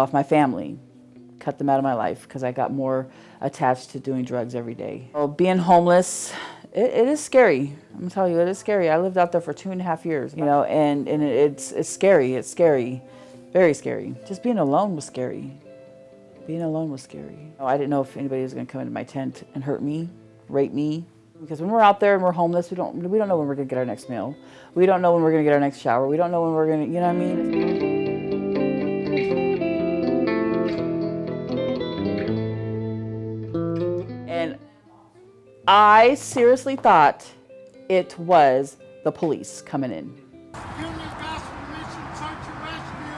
off my family, cut them out of my life because I got more attached to doing drugs every day. Well, being homeless, it is scary. I'm gonna tell you, it is scary. I lived out there for 2.5 years, you know, and it's scary. It's scary, very scary. Just being alone was scary. Being alone was scary. I didn't know if anybody was gonna come into my tent and hurt me, rape me. Because when we're out there and we're homeless, we don't know when we're gonna get our next meal. We don't know when we're gonna get our next shower. We don't know when we're gonna, you know what I mean? And I seriously thought it was the police coming in. UGM Search Rescue.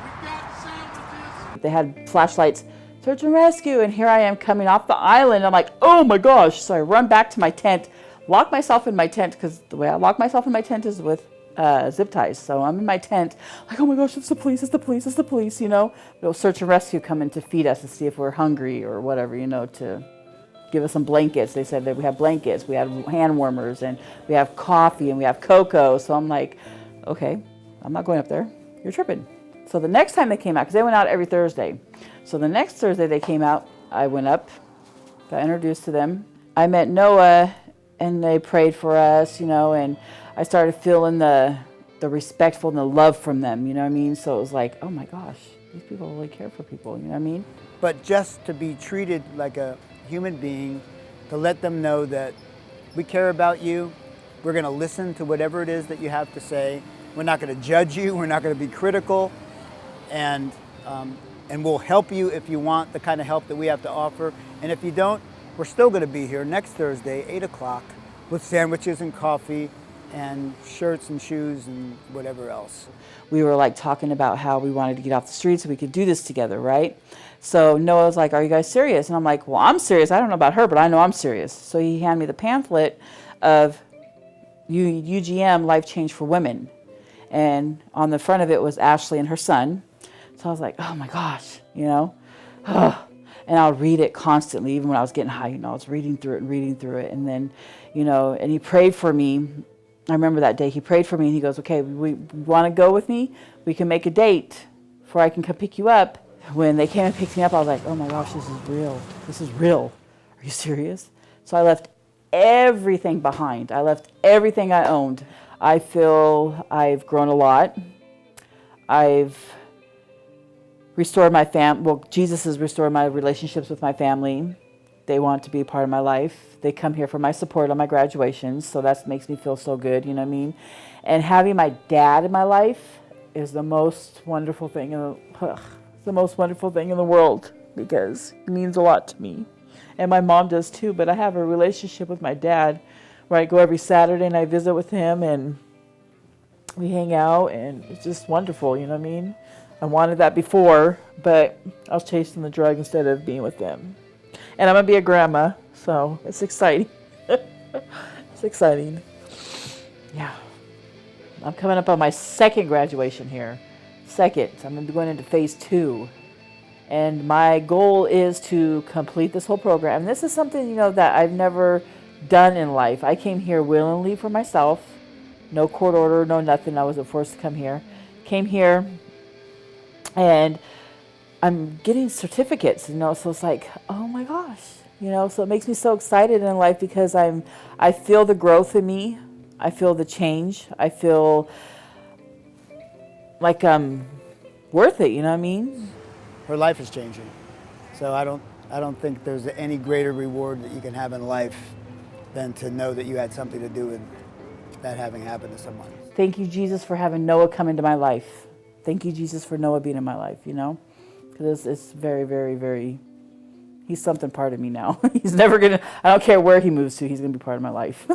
We got sandwiches. They had flashlights, search and rescue, and here I am coming off the island. I'm like, oh my gosh. So I run back to my tent, lock myself in my tent, because the way I lock myself in my tent is with zip ties. So I'm in my tent, like, oh my gosh, it's the police, it's the police, it's the police, you know. Search and rescue coming to feed us to see if we're hungry or whatever, you know, to give us some blankets. They said that we have blankets, we had hand warmers, and we have coffee, and we have cocoa. So I'm like, okay, I'm not going up there. You're tripping. So the next time they came out, because they went out every Thursday. So the next Thursday they came out, I went up, got introduced to them. I met Noah, and they prayed for us, you know, and I started feeling the respectful and the love from them, you know what I mean? So it was like, oh my gosh, these people really care for people, you know what I mean? But just to be treated like a human being, to let them know that we care about you, we're gonna listen to whatever it is that you have to say, we're not gonna judge you, we're not gonna be critical, and we'll help you if you want the kind of help that we have to offer. And if you don't, we're still gonna be here next Thursday, 8 o'clock, with sandwiches and coffee and shirts and shoes and whatever else. We were like talking about how we wanted to get off the streets so we could do this together, right? So Noah was like, are you guys serious? And I'm like, well, I'm serious. I don't know about her, but I know I'm serious. So he handed me the pamphlet of UGM LifeChange for Women. And on the front of it was Ashley and her son. So I was like, oh my gosh, you know? And I'll read it constantly, even when I was getting high, you know, I was reading through it. And then, you know, and he prayed for me. I remember that day he prayed for me, and he goes, okay, we want to go with me? We can make a date before I can come pick you up. When they came and picked me up, I was like, oh my gosh, this is real. This is real. Are you serious? So I left everything behind. I left everything I owned. I feel I've grown a lot. I've restored my well, Jesus has restored my relationships with my family. They want to be a part of my life. They come here for my support on my graduations, so that makes me feel so good, you know what I mean? And having my dad in my life is the most wonderful thing in the world, because it means a lot to me. And my mom does too, but I have a relationship with my dad where I go every Saturday and I visit with him and we hang out, and it's just wonderful, you know what I mean? I wanted that before, but I was chasing the drug instead of being with them. And I'm gonna be a grandma, so it's exciting. It's exciting. Yeah. I'm coming up on my second graduation here. Second. I'm gonna be going into phase 2. And my goal is to complete this whole program. And this is something, you know, that I've never done in life. I came here willingly for myself. No court order, no nothing. I wasn't forced to come here. Came here, and I'm getting certificates, you know, so it's like, oh my gosh, you know, so it makes me so excited in life because I feel the growth in me. I feel the change. I feel like I'm worth it, you know what I mean? Her life is changing. So I don't think there's any greater reward that you can have in life than to know that you had something to do with that having happened to someone. Thank you, Jesus, for having Noah come into my life. Thank you, Jesus, for Noah being in my life, you know? Because it's very, very, very, he's something part of me now. He's never gonna, I don't care where he moves to, he's gonna be part of my life.